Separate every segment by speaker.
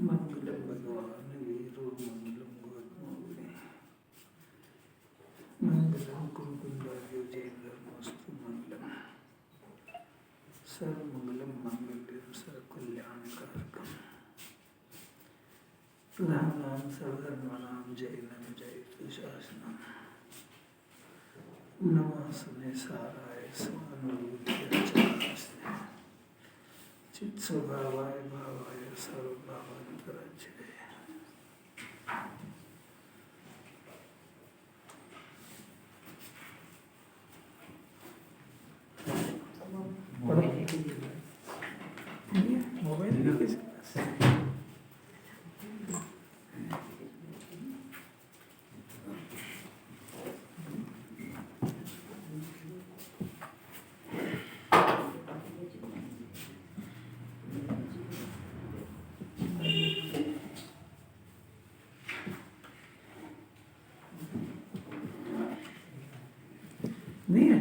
Speaker 1: मंगलम भगवान वीरो मंगलम गौतमोनि मंगलम कुंकुंदार्यो जयंगमस्तु मंगलम सर्वमंगलम मंगल्यम सर्वकल्याणकारकम प्रधानां सर्वधर्माणां जयनं जयतु शासनम् नमस्ते साराय स्वानुभूतिर्चकास्ते चित्स्वभावाय भावाय सर्वभावान्तराज्ये मोबाइल किसके पास है? नहीं है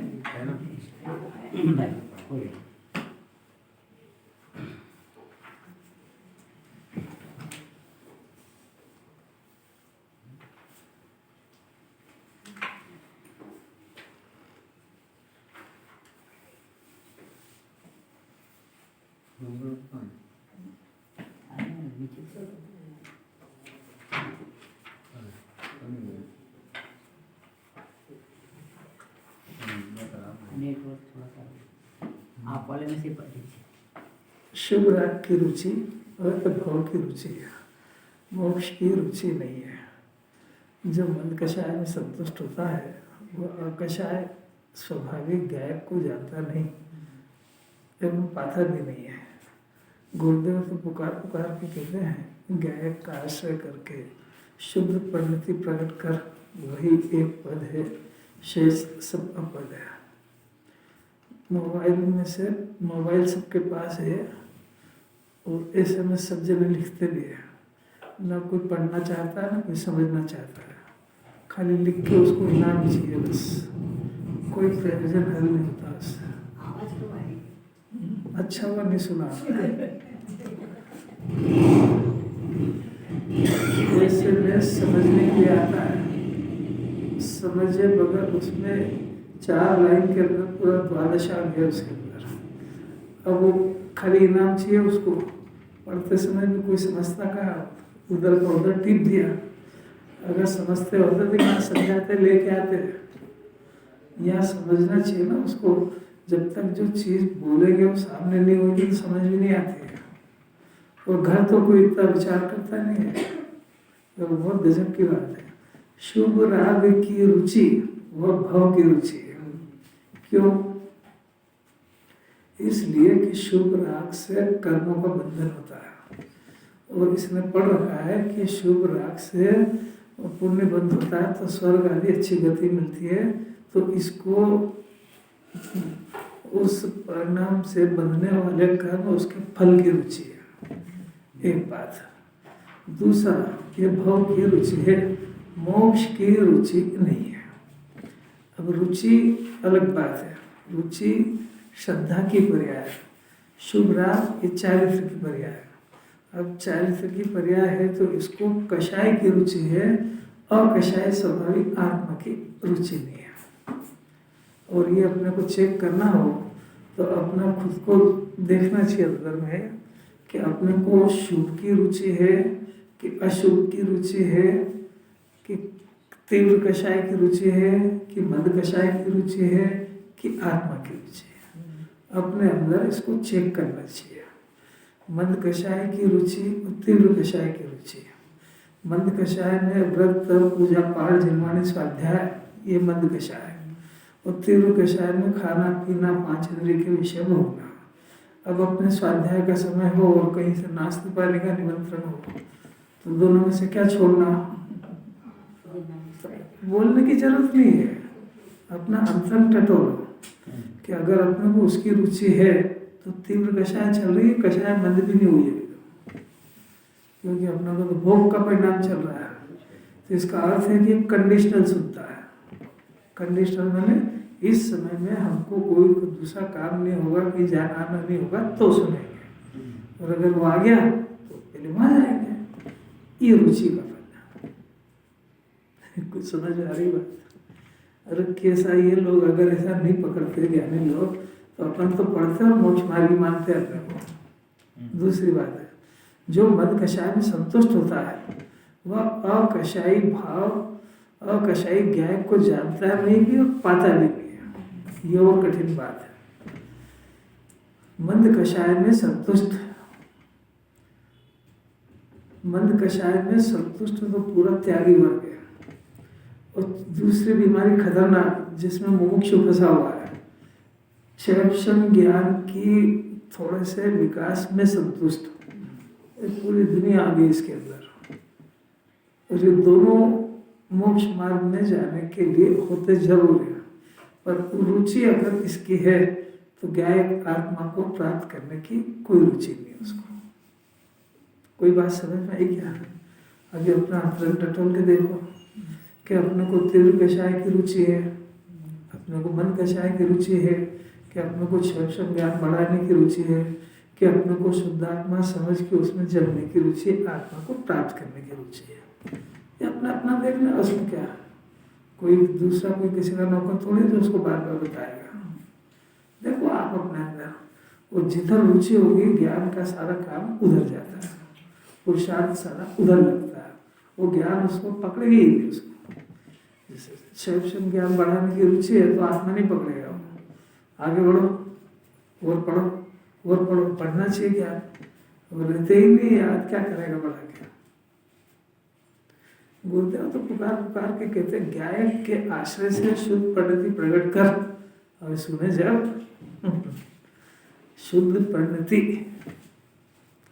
Speaker 2: आप वाले में से
Speaker 1: शुभ राग की रुचि और भव की रुचि है, मोक्ष की रुचि नहीं है। जो मन कषाय में संतुष्ट होता है वो अकषाय स्वाभाविक गायक को जानता नहीं एवं पाता भी नहीं है। गुरुदेव तो पुकार पुकार के कहते हैं गायक का आश्रय करके शुद्ध परिणति प्रकट कर वही एक पद है, शेष सब अपद है। मोबाइल में से मोबाइल सबके पास है और SMS सब जने लिखते भी है, ना कोई पढ़ना चाहता है ना कोई समझना चाहता है, खाली लिख के उसको इनाम चाहिए बस, कोई प्रयोजन हल नहीं होता उससे। अच्छा हुआ नहीं सुना। SMS समझने के लिए आता है, समझे बगैर उसमें 4 लाइन के अंदर पूरा 12 आ गया उसके अंदर। अब वो खाली इनाम चाहिए उसको, पढ़ते समय भी कोई समझता कहा उधर का उधर टिप दिया, अगर समझते होते तो यहाँ समझाते लेके आते। यहाँ समझना चाहिए ना उसको, जब तक जो चीज़ बोलेंगे वो सामने नहीं होगी तो समझ भी नहीं आती है। और घर तो कोई इतना विचार करता नहीं है, तो बहुत गजब की बात है। शुभ राग की रुचि वह भव की रुचि है। क्यों? इसलिए कि शुभ राग से कर्मों का बंधन होता है, और इसने पढ़ रखा है कि शुभ राग से पुण्य बंध होता है तो स्वर्ग आदि अच्छी गति मिलती है। तो इसको उस परिणाम से बंधने वाले कर्म उसके फल की रुचि है, एक बात। दूसरा, ये भव की रुचि है, मोक्ष की रुचि नहीं है। अब रुचि अलग बात है, रुचि श्रद्धा की पर्याय है, शुभ राग ये चारित्र की पर्याय है। अब चारित्र की पर्याय है तो इसको कषाय की रुचि है, अकषाय स्वाभाविक आत्मा की रुचि नहीं है। और ये अपने को चेक करना हो तो अपना खुद को देखना चाहिए अंदर में कि अपने को शुभ की रुचि है कि अशुभ की रुचि है, कि तीव्र कषाय की रुचि है कि मद कषाय की रुचि है कि आत्मा की रुचि है। अपने अंदर इसको चेक करना चाहिए। मद कषाय की रुचि और तीव्र कषाय की रुचि है। मद कषाय में व्रत पूजा पाठ जिनवाणी स्वाध्याय ये मद कषाय है, और तीव्र कषाय में खाना पीना 5 इंद्रिय के विषय में होना। अब अपने स्वाध्याय का समय हो और कहीं से नाश्ते पानी का निमंत्रण हो तो दोनों में से क्या छोड़ना? बोलने की जरूरत नहीं है, अपना अंतरंग टटोलो कि अगर अपने को उसकी रुचि है तो तीव्र कषाय चल रही है, कषाय मंद भी नहीं हुई है, क्योंकि अपना को तो भोग का परिणाम चल रहा है। तो इसका अर्थ है कि कंडीशनल सुनता है। कंडीशनल मैंने इस समय में हमको कोई दूसरा काम नहीं होगा, कहीं जाना आना नहीं होगा तो सुनेंगे, और अगर वो आ गया तो पहले वहाँ जाएंगे। ये रुचि का फल है। कुछ समझ आ रही बात? अरे कैसा ये लोग अगर ऐसा नहीं पकड़ते ज्ञानी लोग तो अपन तो पढ़ते और मोक्ष मार्गी मानते अपने को। दूसरी बात है, जो मद कषाय में संतुष्ट होता है वह अकषायी भाव अकषायी ज्ञान को जानता नहीं भी और पाता भी नहीं है। ये और कठिन बात है। मंद कषाय में संतुष्ट, मंद कषाय में संतुष्ट तो पूरा त्यागी वर्ग है। और दूसरी बीमारी खतरनाक जिसमें मुमुक्षु फंसा हुआ है, क्षयक्षम ज्ञान की थोड़े से विकास में संतुष्ट। पूरी दुनिया आ गई इसके अंदर। और ये दोनों मोक्ष मार्ग में जाने के लिए होते जरूर है, पर रुचि अगर इसकी है तो ज्ञायक आत्मा को प्राप्त करने की कोई रुचि नहीं है उसको। कोई बात समझ में आई क्या? अभी अपना अंतरंग टटोल के देखो कि अपने को तीव्र कषाय की रुचि है, अपने को मन कषाय की रुचि है, कि अपने को क्षयक्षम ज्ञान बढ़ाने की रुचि है, कि अपने को शुद्धात्मा समझ के उसमें जमने की रुचि है, आत्मा को प्राप्त करने की रुचि है। ये अपना अपना देखना, उसमें क्या कोई दूसरा कोई किसी का नौकर थोड़ी जो उसको बार बार बताएगा। देखो आप अपने अंदर वो जिधर रुचि होगी ज्ञान का सारा काम उधर जाता है, पुरुषार्थ सारा उधर लगता है, वो ज्ञान उसको पकड़ेगी ही नहीं। उसको जैसे क्षयक्षम ज्ञान बढ़ाने की रुचि है तो आत्मा नहीं पकड़ेगा। आगे बढ़ो और पढ़ो और पढ़ो, पढ़ना चाहिए ज्ञान, वो रहते ही नहीं याद, क्या करेगा बढ़ा के? गुरुदेव तो पुकार पुकार के कहते ज्ञायक के आश्रय से शुद्ध परिणति प्रकट कर। और सुने जब शुद्ध परिणति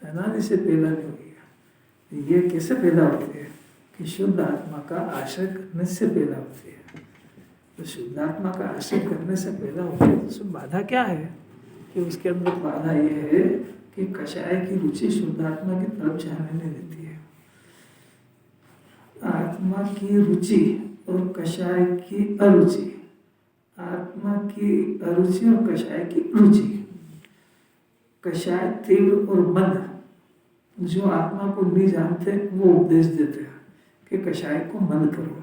Speaker 1: अनादि से पैदा नहीं हुई, ये कैसे पैदा होती है? कि शुद्ध आत्मा का आश्रय करने से पैदा होती है। तो शुद्ध आत्मा का आश्रय करने से पैदा होती है, तो उसमें बाधा क्या है? कि उसके अंदर बाधा ये है कि कषाय की रुचि शुद्ध आत्मा की तरफ जाने नहीं देती है। आत्मा की रुचि और कषाय की अरुचि, आत्मा की अरुचि और कषाय की रुचि। कषाय तीव्र और मंद जो आत्मा को नहीं जानते वो उपदेश देते हैं कि कषाय को मंद करो।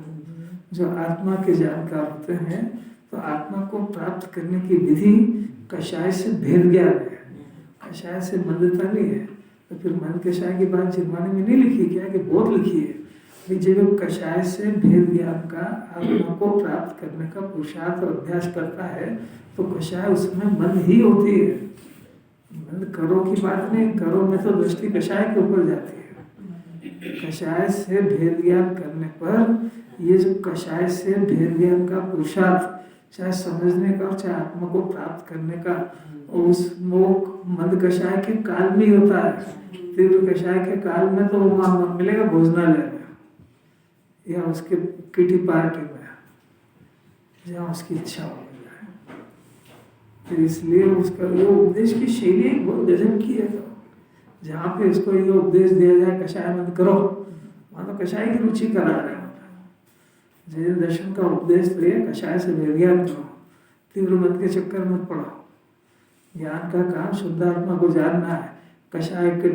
Speaker 1: जो आत्मा के जानकार होते हैं तो आत्मा को प्राप्त करने की विधि कषाय से भेद ज्ञान है, कषाय से मंदता नहीं है। तो फिर मंद कषाय की बात जिनवाणी में नहीं लिखी क्या? कि बहुत लिखी है। जब कषाय से भेद ज्ञान का आत्मा को प्राप्त करने का पुरुषार्थ और अभ्यास करता है तो कषाय उसमें मंद ही होती है। मंद करो की बात नहीं, करो में तो दृष्टि कषाय के ऊपर जाती है। कषाय से भेद ज्ञान करने पर ये जो कषाय से भेद ज्ञान का पुरुषार्थ चाहे समझने का चाहे आत्मा को प्राप्त करने का, उस मोक मंद कषाय के काल में ही होता है। तीव्र कषाय के काल में तो वो मिलेगा भोजनालय में या उसके किटी पार्टी में जहाँ उसकी इच्छा हो जाए। फिर इसलिए उसका ये उपदेश की शैली बहुत गजब की है। जहाँ पे इसको ये उपदेश दिया जाए कषाय मत करो, वहाँ तो कषाय की रुचि करा रहे हैं। जैन दर्शन का उपदेश तो ये कषाय से ज्ञान करो, तीव्र मत के चक्कर मत पड़ो। ज्ञान का काम शुद्ध आत्मा को जानना है, कषाय की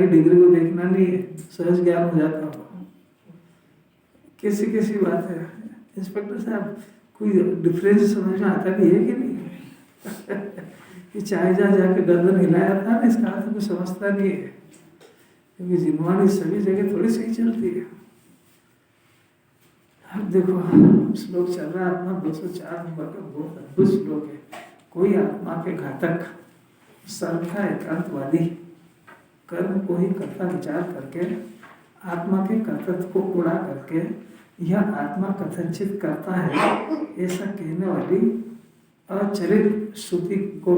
Speaker 1: डिग्री को देखना नहीं है, सहज ज्ञान हो जाता हो। कैसी कैसी बात है इंस्पेक्टर साहब, कोई डिफरेंस समझ में आता भी है कि नहीं? कि चाहे जाके गर्दन हिलाया था ना, इसका अर्थ कुछ समझता नहीं है, क्योंकि जिनवाणी सभी जगह थोड़ी सही चलती है। अब देखो श्लोक चल रहा है अपना 204 नंबर का, बहुत अद्भुत श्लोक है। कोई आत्मा के घातक सर्वथा एकांतवादी कर्म को ही कर्ता विचार करके आत्मा के कर्तव्य को उड़ा करके यह आत्मा कथनचित करता है ऐसा कहने वाली अचरित श्रुति को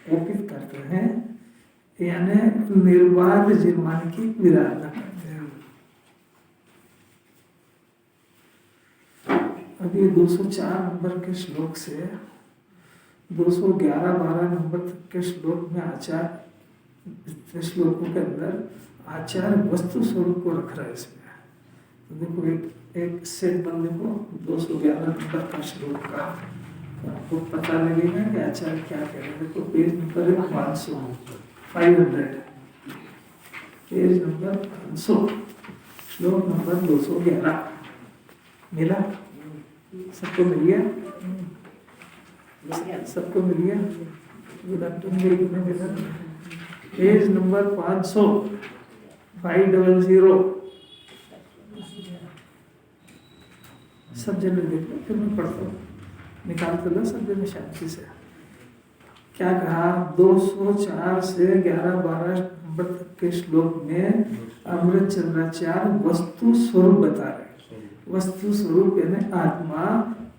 Speaker 1: कोपित करते हैं, यानी निर्बाध जिनवाणी की विराधना करते हैं। अभी 204 नंबर के श्लोक से 211-12 नंबर तक के श्लोक में आचार्य श्लोकों के अंदर आचार्य वस्तु स्वरूप को रख रहा है इसमें। तो देखो एक सेट बन देखो 211 नंबर का श्लोक का, तो आपको पता लगेगा कि आचार्य क्या कह रहे हैं। देखो पेज नंबर 500 पेज नंबर 500 श्लोक नंबर 211 मिला? सबको मिल गया? सबको मिल गया? Page number 500 500। सब जने देख लो, फिर मैं पढ़ता हूँ, निकालते लो सब जने शांति से। क्या कहा? 204 से 11-12 नंबर तक के श्लोक में अमृत चंद्राचार्य वस्तु स्वरूप बता रहे। वस्तु स्वरूप यानी आत्मा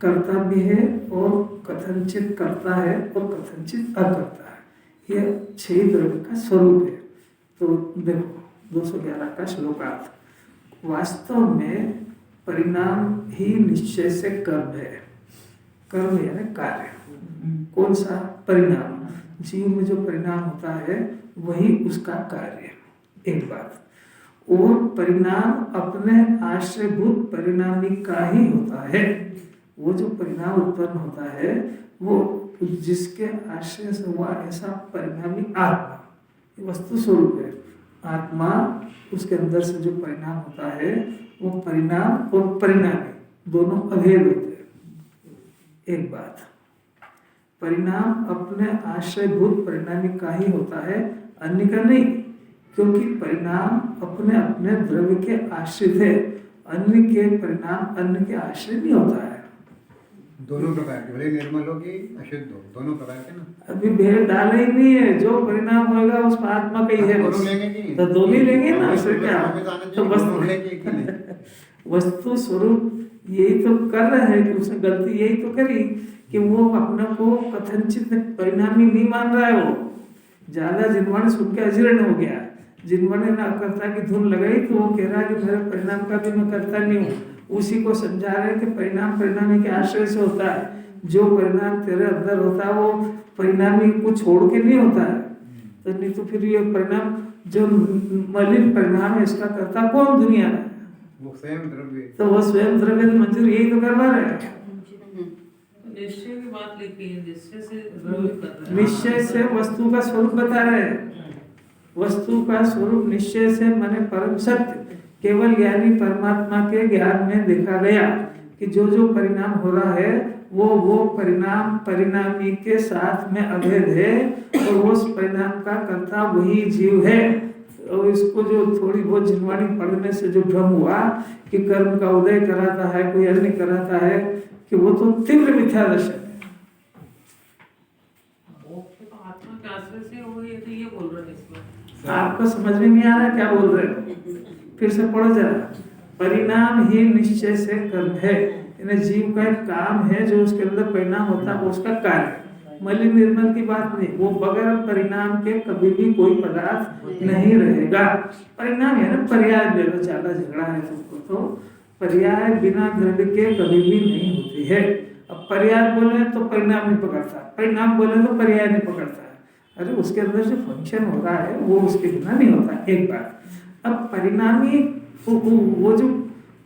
Speaker 1: कर्ता भी है और कथनचित करता है और कथनचित अकर्ता है। यह 6 द्रव्य का स्वरूप है। तो देखो 211 का श्लोकार्थ, वास्तव में परिणाम ही निश्चय से कर्म है। कर्म यानी कार्य। कौन सा? परिणाम। जीव में जो परिणाम होता है वही उसका कार्य। एक बात। और परिणाम अपने आश्रयभूत परिणामी का ही होता है। वो जो परिणाम उत्पन्न होता है वो जिसके आश्रय से हुआ ऐसा परिणामी आत्मा वस्तु स्वरूप है। आत्मा उसके अंदर से जो परिणाम होता है वो परिणाम और परिणामी दोनों अभेद होते हैं। एक बात। परिणाम अपने आश्रयभूत परिणामी का ही होता है, अन्य का नहीं, क्योंकि परिणाम अपने अपने द्रव्य के आश्रित है। अन्य के परिणाम अन्य के आश्रय नहीं होता है।
Speaker 2: दोनों प्रकार के, भले निर्मल हो कि अशुद्ध हो, दोनों प्रकार के ना।
Speaker 1: अभी भेद डाला ही नहीं है। जो परिणाम होगा उस आत्मा का ही है।
Speaker 2: दोनों लेंगे कि
Speaker 1: तो दोनों ही लेंगे ना, फिर क्या? तो वस्तु स्वरूप यही तो कर रहे हैं कि उसने गलती यही तो करी कि वो अपने को कथनचित परिणामी नहीं मान रहा है। वो ज्यादा जिनवाने सुन के अजीर्ण हो गया। जिनवाने ना करता की धुन लगाई तो वो कह रहा है कि मेरे परिणाम का भी मैं करता नहीं हूँ। उसी को समझा रहे हैं कि परिणाम परिणामी के आश्रय से होता है। जो परिणाम तेरे अंदर होता है वो परिणामी को छोड़ के नहीं होता है। तो नहीं तो फिर ये परिणाम जो मलिन परिणाम है इसका करता कौन दुनिया में?
Speaker 2: वो स्वयं द्रव्य।
Speaker 1: तो वो स्वयं द्रव्य मंजूर यही तो करवा रहे हैं।
Speaker 3: निश्चय की बात लिखी है, निश्चय से द्रव्य कर रहे हैं।
Speaker 1: निश्चय से वस्तु का स्वरूप बता रहे हैं। वस्तु का स्वरूप निश्चय से माने परम सत्य केवल ज्ञानी परमात्मा के ज्ञान में देखा गया कि जो जो परिणाम हो रहा है वो परिणाम परिणामी के साथ में अभेद है और उस परिणाम का कर्ता वही जीव है। और इसको जो थोड़ी बहुत जिनवाणी पढ़ने से जो भ्रम हुआ कि कर्म का उदय कराता है कोई अन्य कराता है, कि वो तो तीव्र मिथ्या दर्शन है।
Speaker 3: आत्मा के आश्रय से हो, ये तो ये बोल रहे हैं इसमें।
Speaker 1: आपको समझ में नहीं आ रहा क्या बोल रहे हो? फिर से पढ़ो जरा। परिणाम ही निश्चय से कर्म है। यानी जीव का एक काम है जो उसके अंदर परिणाम होता है उसका कार्य। मलिन निर्मल की बात नहीं। वो बगैर परिणाम के कभी भी कोई पदार्थ नहीं रहेगा। परिणाम है ना, पर्याय ले लो, ज्यादा झगड़ा है तुमको तो। पर्याय बिना द्रव्य के कभी भी नहीं होती है। अब पर्याय बोले तो परिणाम नहीं पकड़ता, परिणाम बोले तो पर्याय नहीं पकड़ता। अरे उसके अंदर जो फंक्शन हो रहा है वो उसके बिना नहीं होता। एक बात। अब परिणामी वो जो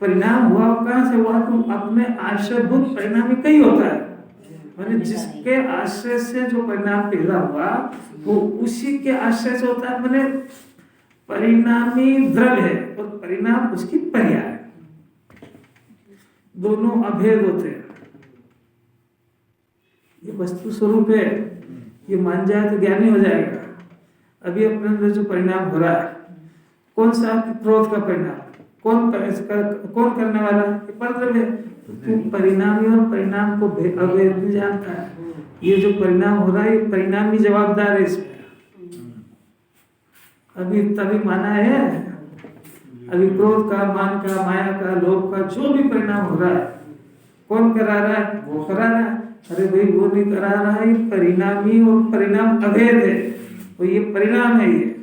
Speaker 1: परिणाम हुआ कहाँ से हुआ? तो अपने आश्रयभूत परिणामी कहीं होता है। माने जिसके आश्रय से जो परिणाम पैदा हुआ वो उसी के आश्रय से होता है। माने परिणामी द्रव्य है और परिणाम उसकी पर्याय। दोनों अभेद होते हैं। ये वस्तु स्वरूप है। ये मान जाए तो ज्ञानी हो जाएगा। अभी अपने अंदर जो परिणाम हो रहा है कौन सा? क्रोध का परिणाम। कौन करने वाला? परद्रव्य। तो परिणामी और परिणाम को अभेद नहीं जानता है। ये जो परिणाम हो रहा है ये परिणाम भी जवाबदार है इसमें। अभी तभी माना है। अभी क्रोध का, मान का, माया का, लोभ का जो भी परिणाम हो रहा है कौन करा रहा है? वो करा रहा है। अरे भाई वो नहीं करा रहा है, ये परिणामी और परिणाम अभेद है। तो ये परिणाम है। ये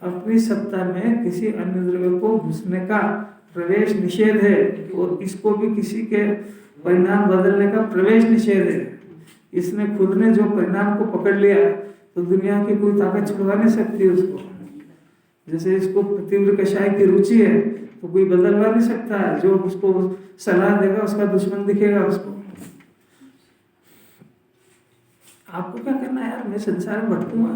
Speaker 1: अपनी सत्ता में किसी अन्य द्रव्य को घुसने का प्रवेश निषेध है और इसको भी किसी के परिणाम बदलने का प्रवेश निषेध है। इसने खुद ने जो परिणाम को पकड़ लिया तो दुनिया की कोई ताकत छुड़वा नहीं सकती उसको। जैसे इसको तीव्र कषाय की रुचि है तो कोई बदलवा नहीं सकता है। जो उसको सलाह देगा उसका दुश्मन दिखेगा उसको। आपको क्या करना है यार? मैं संसार में भटकूंगा।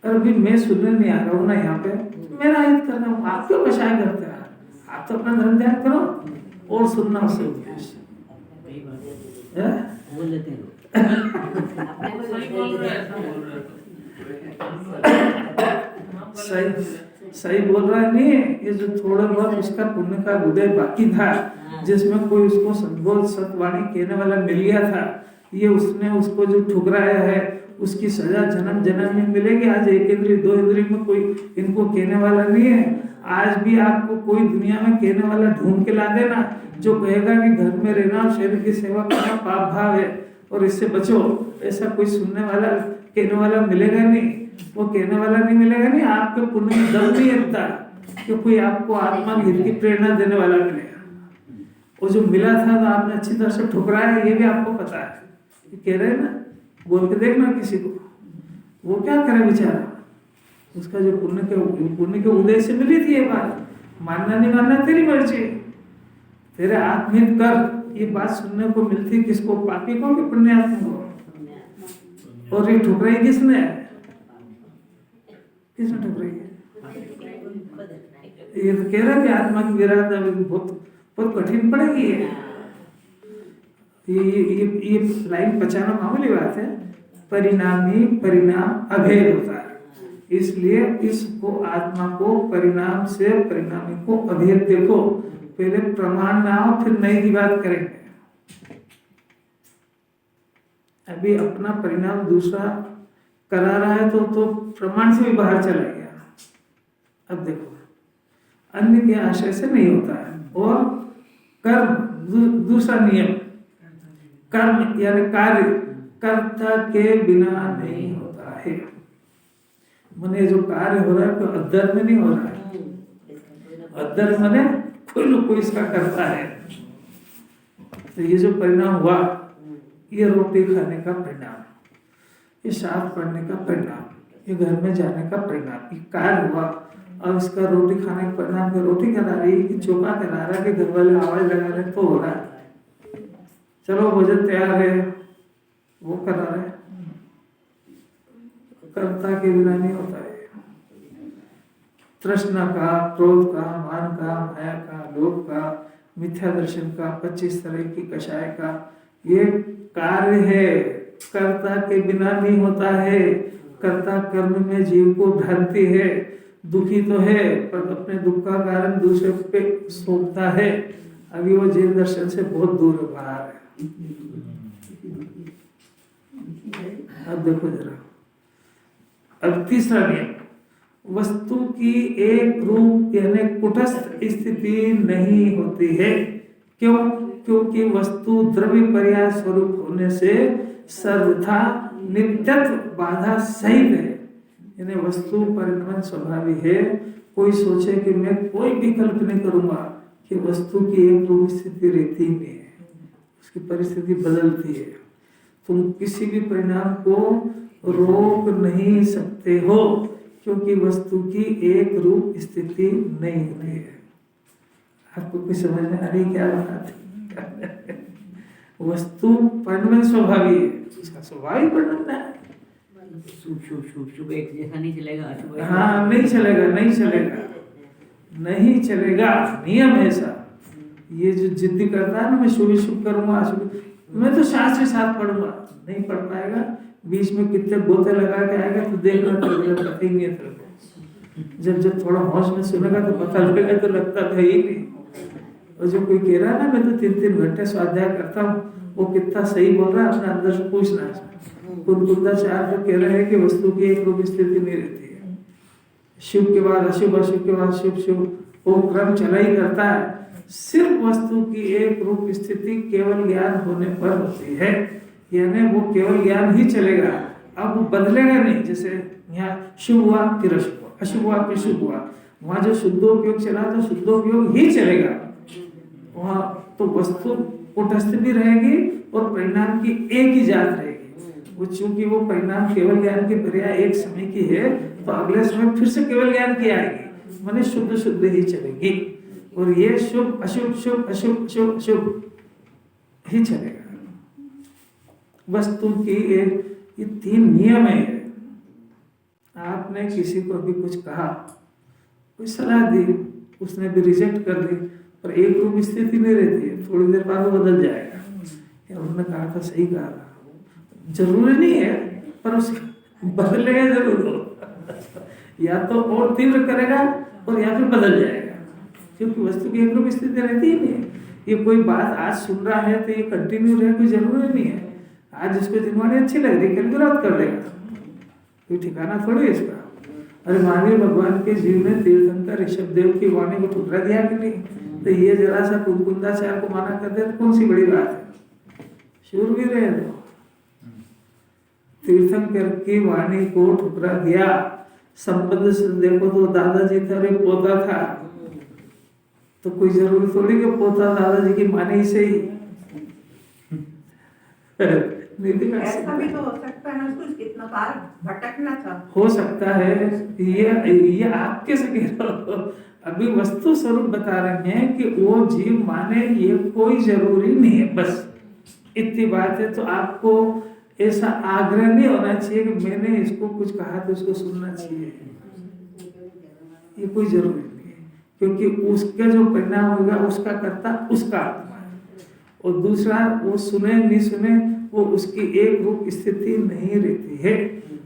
Speaker 1: और अभी मैं सुनने नहीं आ रहा हूँ ना यहाँ पे, मेरा हित करना हूँ, आप क्यों कषाय करते हैं? आप तो अपना धर्म ध्यान करो और सुनना उससे उद्देश्य
Speaker 4: बोल लेते हैं लोग।
Speaker 3: सही बोल रहे हैं, ऐसा बोल रहे हैं तो।
Speaker 1: सही बोल रहा है। नहीं, ये जो थोड़ा बहुत उसका पुण्य का उदय बाकी था, जिसमें कोई उसको सद्बोध सतवाणी कहने वाला मिल गया था, ये उसने उसको जो ठुकराया है उसकी सजा जन्म जन्म में मिलेगी। आज एक इंद्रिय दो इंद्रिय में कोई इनको कहने वाला नहीं है। आज भी आपको कोई दुनिया में कहने वाला ढूंढ के ला देना जो कहेगा कि घर में रहना, शरीर की सेवा करना पाप भाव है और इससे बचो, ऐसा कोई सुनने वाला कहने वाला मिलेगा नहीं। वो कहने वाला नहीं मिलेगा नहीं, आपके पुण्य में दम नहीं रहता कि कोई आपको आत्मा हित की प्रेरणा देने वाला मिलेगा। वो जो मिला था तो आपने अच्छी तरह से ठुकराया, ये भी आपको पता है। कह रहे हैं ना, बोल के देखना किसी को, वो क्या करे बेचारा, उसका जो पुण्य के उदय से मिली थी ये बात, मानना नहीं मानना तेरी मर्जी, तेरे आत्महित कर। ये बात सुनने को मिलती किसको? पापी को कि पुण्यात्मा को? और ये ठुकराई किसने ठुकराई? ये तो कह रहा है कि आत्मा की विराट बहुत बहुत कठिन पड़ेगी। ये लाइन बचाना मामूली बात है। परिणामी परिणाम अभेद होता है, इसलिए इसको आत्मा को परिणाम से परिणामी को अभेद देखो। पहले प्रमाण ना हो फिर नई की बात करेंगे। अभी अपना परिणाम दूसरा करा रहा है तो प्रमाण से भी बाहर चला गया। अब देखो, अन्य के आशय से नहीं होता है। और कर्म दूसरा नियम, कर्म यानी कार्य कर्ता के बिना नहीं होता है। मने जो कार्य हो रहा है तो अधर्म में नहीं हो रहा है। अधर्म मने कोई न कोई इसका करता है। तो ये जो परिणाम हुआ, ये रोटी खाने का परिणाम, ये शास्त्र पढ़ने का परिणाम, ये घर में जाने का परिणाम, ये कार्य हुआ। अब इसका रोटी खाने का परिणाम कि रोटी करा रही कि चोखा करा रहा है कि घर वाले आवाज लगा रहे तो हो रहा है। चलो भोजन तैयार है, वो करा रहे, कर्ता के बिना नहीं होता है। तृष्णा का, क्रोध का, मान का, माया का, लोभ का, मिथ्या दर्शन का, 25 तरह की कषाय का, ये कार्य है, कर्ता के बिना नहीं होता है। कर्ता कर्म में जीव को भ्रांति है, दुखी तो है पर अपने दुख का कारण दूसरे पे सौंपता है। अभी वो जैन दर्शन से बहुत दूर बाहर है। अब देखो जरा, अब तीसरा नियम, वस्तु की एक रूप यानी कुटस्थ स्थिति नहीं होती है। क्यों? क्योंकि वस्तु द्रव्य पर्याय स्वरूप होने से सर्वथा नित्यत्व बाधा सहित है। यानी वस्तु परिणमन स्वभावी है। कोई सोचे कि मैं कोई विकल्प नहीं करूंगा कि वस्तु की एक रूप स्थिति रहती नहीं है, उसकी परिस्थिति बदलती है। तुम किसी भी परिणाम को रोक नहीं सकते हो क्योंकि वस्तु की एक रूप स्थिति नहीं होती है। आपको कुछ समझ में आ रही क्या बात है? वस्तु परिणमन स्वभावी है, उसका स्वभाव ही परिणमना है।
Speaker 4: शुभ एक जैसा नहीं चलेगा, अशुभ
Speaker 1: हाँ, नहीं चलेगा, नहीं चलेगा, नहीं चलेगा। नियम है ऐसा। ये जो जिद्दी करता है ना, मैं शुभ शुभ करूंगा, अशुभ, मैं तो शास्त्र के साथ पढ़ूंगा, नहीं पढ़ पाएगा। बीच में कितने गोते लगा के आएगा तो देखना पता ही नहीं है तेरे को। जब थोड़ा होश में सुनेगा तो पता लगेगा, तो लगता है ही नहीं। और जो कोई कह रहा है ना मैं तो 3-3 घंटे स्वाध्याय करता हूँ, वो कितना सही बोल रहा है अपने अंदर से पूछना है। कुंदाचार्य कह रहे हैं कि वस्तु की एक रूप स्थिति नहीं रहती है। शुभ के बाद अशुभ, अशुभ के बाद शुभ, शुभ, वो क्रम चला ही करता है। सिर्फ वस्तु की एक रूप स्थिति केवल ज्ञान होने पर होती है, यानी वो केवल ज्ञान ही चलेगा। अब वो बदलेगा नहीं। जैसे यहाँ शुभ हुआ फिर अशुभ हुआ, अशुभ हुआ फिर शुभ हुआ, वहाँ जो शुद्धोपयोग चला तो शुद्धोपयोग ही चलेगा। वहाँ तो वस्तु कुटस्थ भी रहेगी और परिणाम की एक ही जात रहेगी। वो चूंकि वो परिणाम केवल ज्ञान के पर्याय एक समय की है, तो अगले समय फिर से केवल ज्ञान की आएगी, माने शुद्ध शुद्ध ही चलेगी। और ये शुभ अशुभ, शुभ अशुभ, शुभ शुभ ही चलेगा। वस्तु की ये 3 नियम है। आपने किसी को अभी कुछ कहा, कोई सलाह दी, उसने भी रिजेक्ट कर दी, पर एक रूप स्थिति नहीं रहती है, थोड़ी देर बाद वो बदल जाएगा। या उन्होंने कहा था, सही कहा था, जरूरी नहीं है, पर उस बदलेगा जरूर हो। या तो और तीव्र करेगा और या फिर बदल जाएगा, क्योंकि वस्तु की एक रूप स्थिति रहती ही नहीं है। ये कोई बात आज सुन रहा है तो ये कंटिन्यू रहे, कोई जरूरी नहीं है। आज जिसको जिनवाणी अच्छी लग रही है कल विरोध कर देगा, कोई ठिकाना थोड़ी है इसका। अरे महावीर भगवान के जीव ने तीर्थंकर ऋषभ देव की वाणी को ठुकरा दिया कि नहीं? तो ये जरा सा कुंकुंदाचार्य को माना कर दे तो कौन सी बड़ी बात है? शूरवीर है तो तीर्थंकर की वाणी को ठुकरा दिया। संबंध से देखो तो दादाजी थे, अरे पोता था, तो कोई जरूरी थोड़ी कि पोता दादाजी की माने से ही
Speaker 5: ऐसा भी तो हो सकता है ना, कितना बार भटकना था।
Speaker 1: हो सकता है। ये आप कैसे कह रहे हो? अभी वस्तु स्वरूप बता रहे हैं कि वो जीव माने ये कोई जरूरी नहीं है, बस इतनी बात है। तो आपको ऐसा आग्रह नहीं होना चाहिए कि मैंने इसको कुछ कहा तो उसको सुनना चाहिए, ये कोई जरूरी नहीं है, क्योंकि उसका जो परिणाम होगा उसका कर्ता उसका आत्मा है। और दूसरा, वो सुने नहीं सुने वो उसकी एक रूप स्थिति नहीं रहती है।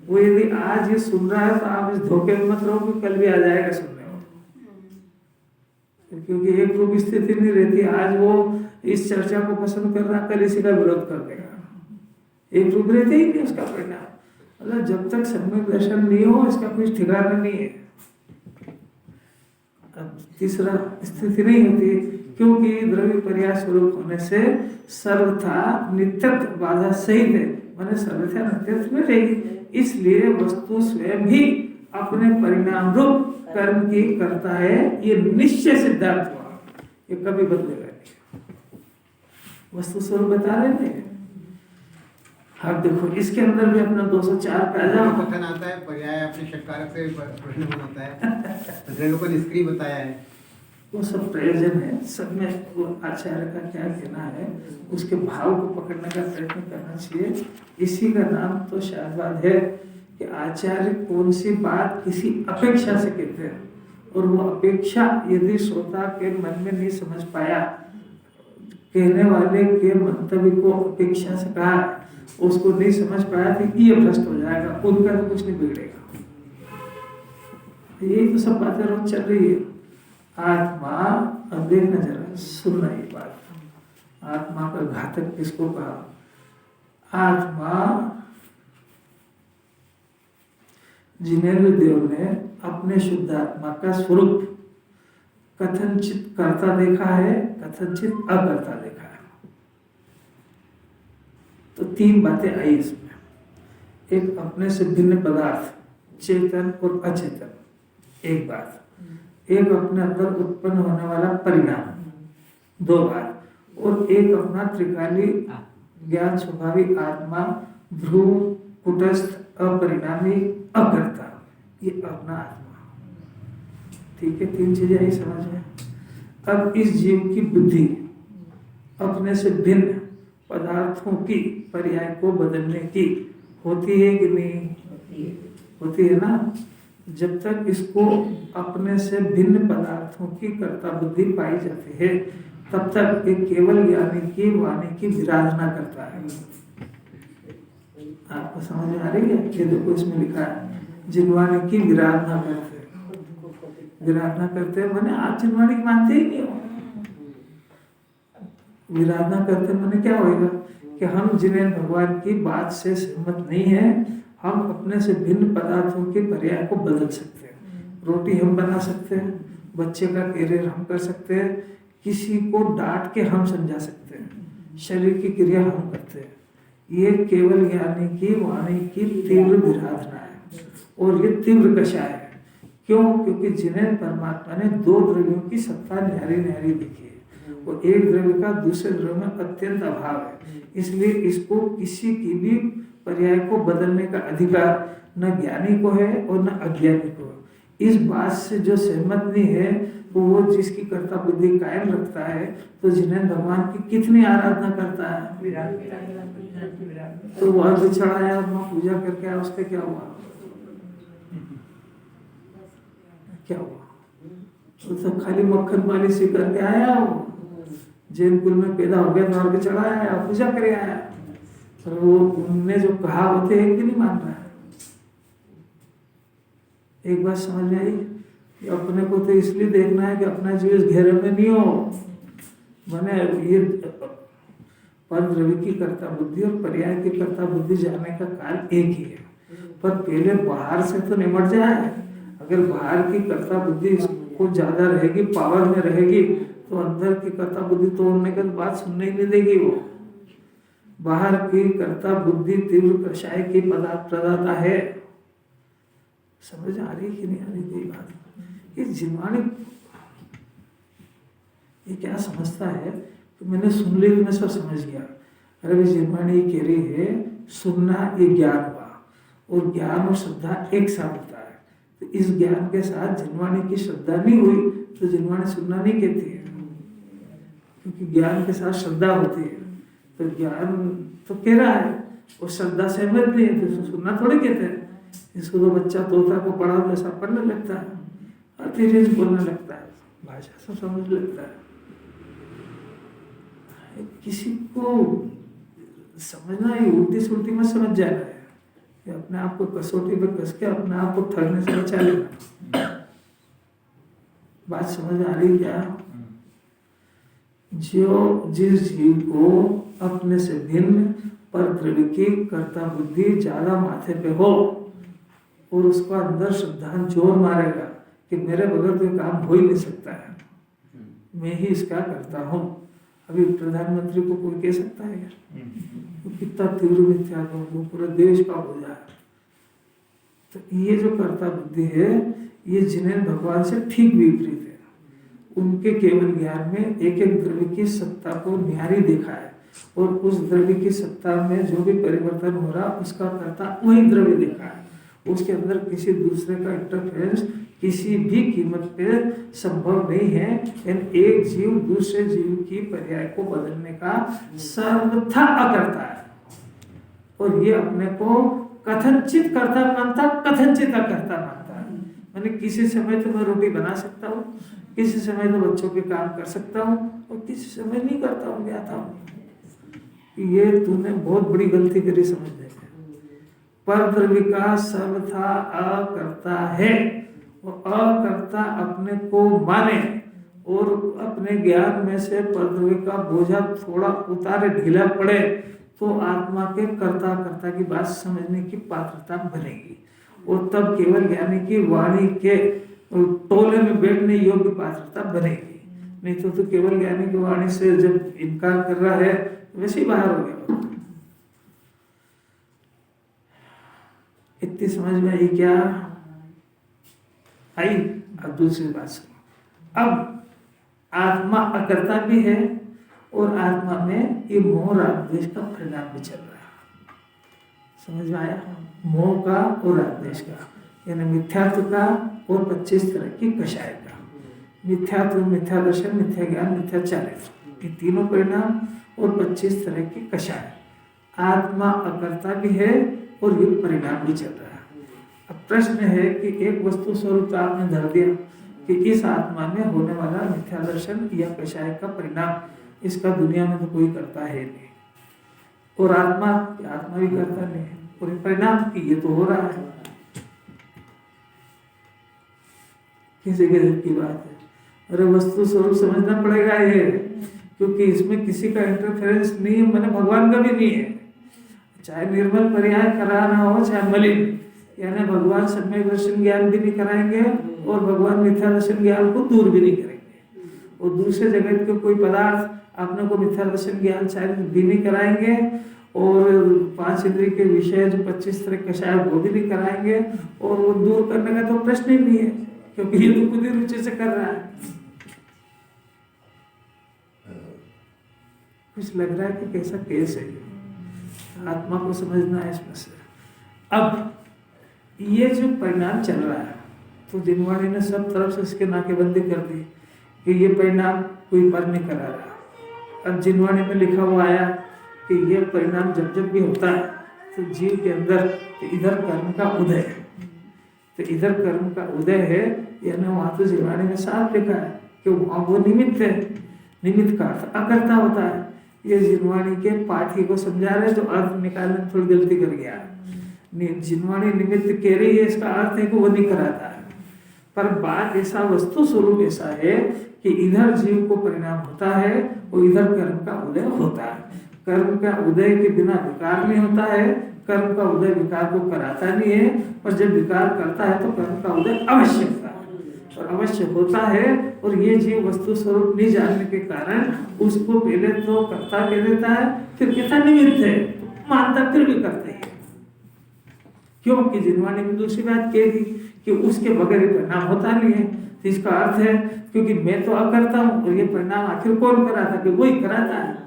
Speaker 1: वो यदि आज ये सुन रहा है तो आप इस धोखे में मत रहो कि कल भी आ जाएगा सुनने को, क्योंकि एक रूप स्थिति नहीं रहती। आज वो इस चर्चा को पसंद कर रहा, कल इसी का विरोध कर देगा। एक रूप रहते ही नहीं उसका परिणाम। मतलब जब तक सम्यक दर्शन नहीं हो इसका कोई ठिकाना नहीं है। अब तीसरा स्थिति नहीं होती, क्योंकि द्रव्य पर्याय स्वरूप होने से सर्वथा नित्यत्व बाधा सहित है, माने सर्वथा नित्यत्व में रहेगी। इसलिए वस्तु स्वयं ही अपने परिणाम रूप कर्म की करता है, ये निश्चय सिद्धांत हुआ, ये कभी बदलेगा नहीं। वस्तु स्वरूप बता रहे थे। अब देखो इसके अंदर भी अपना 204 पैदा
Speaker 2: कथन आता है, पर्याय अपने षटकारक से प्रश्न बनाता है, द्रव्य को निष्क्रिय बताया है।
Speaker 1: वो सब प्रयोजन है, सब में वो आचार्य का क्या कहना है उसके भाव को पकड़ने का प्रयत्न करना चाहिए। इसी का नाम तो शायद है कि आचार्य कौन सी बात किसी अपेक्षा से कहते हैं, और वो अपेक्षा यदि श्रोता के मन में नहीं समझ पाया, कहने वाले के मंतव्य को अपेक्षा से कहा, उसको नहीं समझ पाया तो ये भ्रष्ट हो जाएगा, उनका तो कुछ नहीं बिगड़ेगा। यही तो सब बातें रोज चल रही है। आत्मा, अब देखना जरा, सुनना ये बात, आत्मा का घातक किसको कहा? आत्मा जिनेन्द्र देव ने अपने शुद्ध आत्मा का स्वरूप कथनचित करता देखा है, कथनचित अकर्ता देखा है। तो तीन बातें आई इसमें। एक, अपने से भिन्न पदार्थ, चेतन और अचेतन, एक बात। एक, अपने अंदर उत्पन्न होने वाला परिणाम, दो बात। और एक, अपना त्रिकाली ज्ञान स्वभाविक आत्मा, ध्रुव, कुटस्थ, अपरिणामी, अकर्ता, ये अपना आत्मा। ठीक है, तीन चीजें आई समझ में। अब इस जीव की बुद्धि अपने से भिन्न पदार्थों की पर्याय को बदलने की होती है कि नहीं? होती है ना। जब तक इसको अपने से भिन्न पदार्थों की कर्ता बुद्धि पाई जाती है, तब तक एक केवल ज्ञानी की वाणी की विराधना करता है। आपको समझ में आ रही है? ये देखो इसमें लिखा है, जिनवाणी की विराधना करते हैं। विराधना करते हैं माने आप जिनवाणी मानते ही नहीं हो। विराधना करते माने क्या होगा कि हम जिन्हें भगवान की बात से सहमत नहीं है, हम अपने से भिन्न पदार्थों के पर्याय को बदल सकते हैं। रोटी हम बना सकते हैं, बच्चे का कैरियर हम कर सकते हैं, किसी को डांट के हम समझा सकते हैं, शरीर की क्रिया हम करते हैं। ये केवल ज्ञानी की वाणी की तीव्र विराधना है, और ये तीव्र कषाय है। क्यों? क्योंकि जिन्हें परमात्मा ने दो द्रव्यों की सत्ता न्यारी न्यारी देखी है, और एक द्रव्य का दूसरे द्रव्य में अत्यंत अभाव है। इसलिए इसको किसी की भी पर्याय को बदलने का अधिकार न ज्ञानी को है और न अज्ञानी को है। इस बात से जो सहमत नहीं है, तो वो जिसकी कर्ता बुद्धि कायम रखता है, तो जिन्हें भगवान की कितनी आराधना करता है। तो वह बिछड़ाया, पूजा करके आया, उसका क्या हुआ? क्या हुआ? तो खाली मक्खन पानी सी करके आया वो, जैन कुल में पैदा हो गया, द्वार के चढ़ा आया, पूजा करे आया, पर वो उनने जो कहा होते एक भी नहीं मान रहा है। एक बात समझ में आई कि अपने को तो इसलिए देखना है कि अपना जीव इस घेरे में नहीं हो बने। ये पर द्रव्य की कर्ता बुद्धि और पर्याय की कर्ता बुद्धि जाने का काल एक ही है, पर पहले बाहर से तो निमट जाए। अगर बाहर की कर्ता बुद्धि को ज्यादा रहेगी, पावर में रहेगी, तो अंदर की कर्ता बुद्धि तोड़ने की बात सुनने ही नहीं देगी वो। बाहर की कर्ता बुद्धि तीव्र कषाय की प्रदाता है। समझ आ रही कि नहीं आ रही कोई बात? ये जिनवाणी ये क्या समझता है तो मैंने सुन ली, मैं सब समझ गया। अरे भाई जिनवाणी कह रही है सुनना ये ज्ञान हुआ, और ज्ञान और श्रद्धा एक साथ होता है। तो इस ज्ञान के साथ जिनवाणी की श्रद्धा नहीं हुई तो जिनवाणी सुनना नहीं कहती है, क्योंकि ज्ञान के साथ श्रद्धा होती है। तो ज्ञान तो कह रहा है और श्रद्धा सहमत नहीं है, तो सुनना थोड़ी कहते हैं। इसको तो बच्चा तोता को पढ़ा तो ऐसा पढ़ने लगता है और धीरे बोलने लगता है, भाषा सब समझ लगता है। किसी को समझना ही उल्टी सुल्टी में समझ जाना है कि अपने आप को कसौटी पे कस के अपने आप को ठगने से बचा लेना। बात समझ आ रही क्या? जो जिस जीव को अपने से भिन्न पर द्रव्य की कर्ता बुद्धि ज्यादा माथे पे हो और उसका अंदर श्रद्धा जोर मारेगा कि मेरे बगैर तो काम हो ही नहीं सकता है, मैं ही इसका करता हूँ। अभी प्रधानमंत्री को कोई कह सकता है यार? वो कितना तीव्र मिथ्या वो पूरे देश का हो जाए। तो ये जो कर्ता बुद्धि है ये जिन्हें भगवान से ठीक विपरीत है, उनके केवल ज्ञान में एक एक द्रव्य की सत्ता को निहारी देखा है, और उस द्रव्य की सत्ता में जो भी परिवर्तन हो रहा उसका कर्ता वही द्रव्य देखा है। उसके अंदर किसी दूसरे का इंटरफेरेंस किसी भी कीमत पे संभव नहीं है। एक जीव दूसरे जीव की पर्याय को बदलने का सर्वथा अकर्ता है, और ये अपने को कथनचित कर्ता मानता, कथनचित अकर्ता मानता है। मैंने किसी समय तो मैं रोटी बना सकता हूँ, किसी समय तो बच्चों के काम कर सकता हूँ, और किसी समय नहीं करता हूँ, आता हूँ। ये तूने बहुत बड़ी गलती करी समझने में। पर द्रव्य का सर्वथा अकर्ता है, और अकर्ता अपने को माने और अपने ज्ञान में से पर द्रव्य का बोझा थोड़ा उतारे, ढीला पड़े, तो आत्मा के कर्ता कर्ता की बात समझने की पात्रता बनेगी, और तब केवल ज्ञानी की वाणी के टोले में बैठने योग्य पात्रता बनेगी। नहीं तो केवल ज्ञानी की वाणी से जब इनकार कर रहा है वैसे ही बाहर हो गया। इतनी समझ में आई क्या? आई। अब दूसरी बात सुनो। अब आत्मा अकर्ता भी है, और आत्मा में ये मोह राग द्वेष का परिणाम भी चल रहा है। समझ में आया? मोह का और राग द्वेष का, यानी मिथ्यात्व का और 25 तरह की कषाय का। मिथ्यात्व, मिथ्या दर्शन, मिथ्या ज्ञान, मिथ्या चारित्र, ये तीनों परिणाम और 25 तरह की कषाय। आत्मा अकर्ता भी है और ये परिणाम भी चल रहा है। अब प्रश्न है कि एक वस्तु स्वरूप आपने धर दिया कि इस आत्मा में होने वाला मिथ्या दर्शन या कषाय का परिणाम, इसका दुनिया में तो कोई करता है नहीं, और आत्मा भी करता नहीं है, और परिणाम की ये तो हो रहा है। किसी गजब की बात है। अरे वस्तु स्वरूप समझना पड़ेगा ये, क्योंकि इसमें किसी का इंटरफेरेंस नहीं है, मैंने भगवान का भी नहीं है। चाहे निर्मल पर्याय कराना हो चाहे मलिन, यानी भगवान सम्यक दर्शन ज्ञान भी नहीं कराएंगे और भगवान मिथ्या दर्शन ज्ञान को दूर भी नहीं करेंगे, और दूसरे जगत के कोई पदार्थ आपने को मिथ्या दर्शन ज्ञान शायद भी नहीं कराएंगे, और 5 इंद्रिय के विषय जो 25 तरह कषाय वो भी नहीं कराएंगे, और वो दूर करने का तो प्रश्न ही नहीं है, क्योंकि ये तो खुद ही रुचि से कर रहा है। कुछ लग रहा है कि कैसा केस है, आत्मा को समझना है इसमें से। अब ये जो परिणाम चल रहा है, तो जिनवाणी ने सब तरफ से इसके नाकेबंदी कर दी कि ये परिणाम कोई पर नहीं करा रहा। अब जिनवाणी में लिखा हुआ आया कि ये परिणाम जब जब भी होता है तो जीव के अंदर इधर कर्म का उदय है, तो इधर कर्म का उदय है, यानी वहाँ तो जीवाणी में साफ लिखा है कि वहाँ वो निमित्त है। निमित्त का अर्थ अकर्ता होता है। ये जिनवाणी के पाठी को समझा रहे, तो अर्थ निकालने में थोड़ी गलती कर गया। जिनवाणी निमित्त कह रही है, इसका अर्थ है कि वो नहीं कराता है, पर बात ऐसा, वस्तु स्वरूप ऐसा है कि इधर जीव को परिणाम होता है और इधर कर्म का उदय होता है। कर्म का उदय के बिना विकार नहीं होता है, कर्म का उदय विकार को कराता नहीं है, और जब विकार करता है तो कर्म का उदय अवश्य होता है और अवश्य होता है। और ये जीव वस्तु स्वरूप नहीं जानने के कारण उसको पहले तो कर्ता कह देता है, फिर कहता निमित्त है, तो मानता फिर भी करता है। क्योंकि जिनवाणी में दूसरी बात कह दी कि उसके बगैर परिणाम होता नहीं है। तो इसका अर्थ है क्योंकि मैं तो अकर्ता हूं और ये परिणाम आखिर कौन कराता, कि वही कराता है।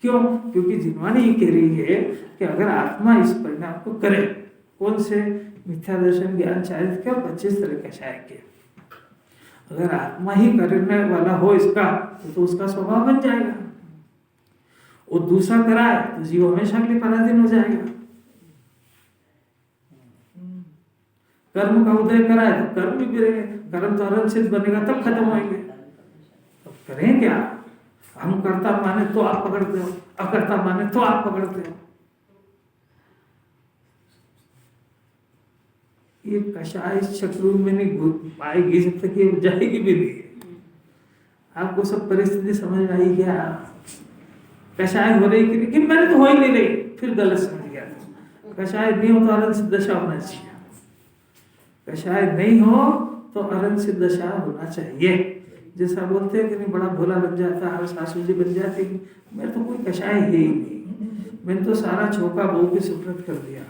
Speaker 1: क्यों? क्योंकि जिनवाणी ये कह रही है कि अगर आत्मा इस परिणाम को करे, कौन से? मिथ्या दर्शन, ज्ञान, चारित्र के और 25 तरह के कषाय के। अगर आत्मा ही करने वाला हो इसका, तो उसका स्वभाव बन जाएगा। और दूसरा कराए तो जीव हमेशा के लिए पराधीन हो जाएगा। कर्म का उदय कराए तो कर्म भी गिरेंगे, कर्म तो अरंचित बनेगा तब खत्म होंगे। तो करें क्या? हम कर्ता माने तो आप पकड़ते हो, अकर्ता माने तो आप पकड़ते हो। ये कषाय चक्र में नहीं घुस पाएगी जब तक ये जाएगी भी नहीं। आपको सब परिस्थिति समझ में आई क्या? कषाय हो रही कि नहीं, कि मैंने तो हो ही नहीं रही, फिर गलत समझ गया। कषाय नहीं हो तो अरंत सिद्ध दशा होना चाहिए, कषाय नहीं हो तो अरंत सिद्ध दशा होना चाहिए। जैसा बोलते हैं कि नहीं बड़ा भोला बन जाता है, सासू जी बन जाती, मैं तो कोई कषाय है ही नहीं। मैंने तो सारा छोका बहू के सुप्रत कर दिया,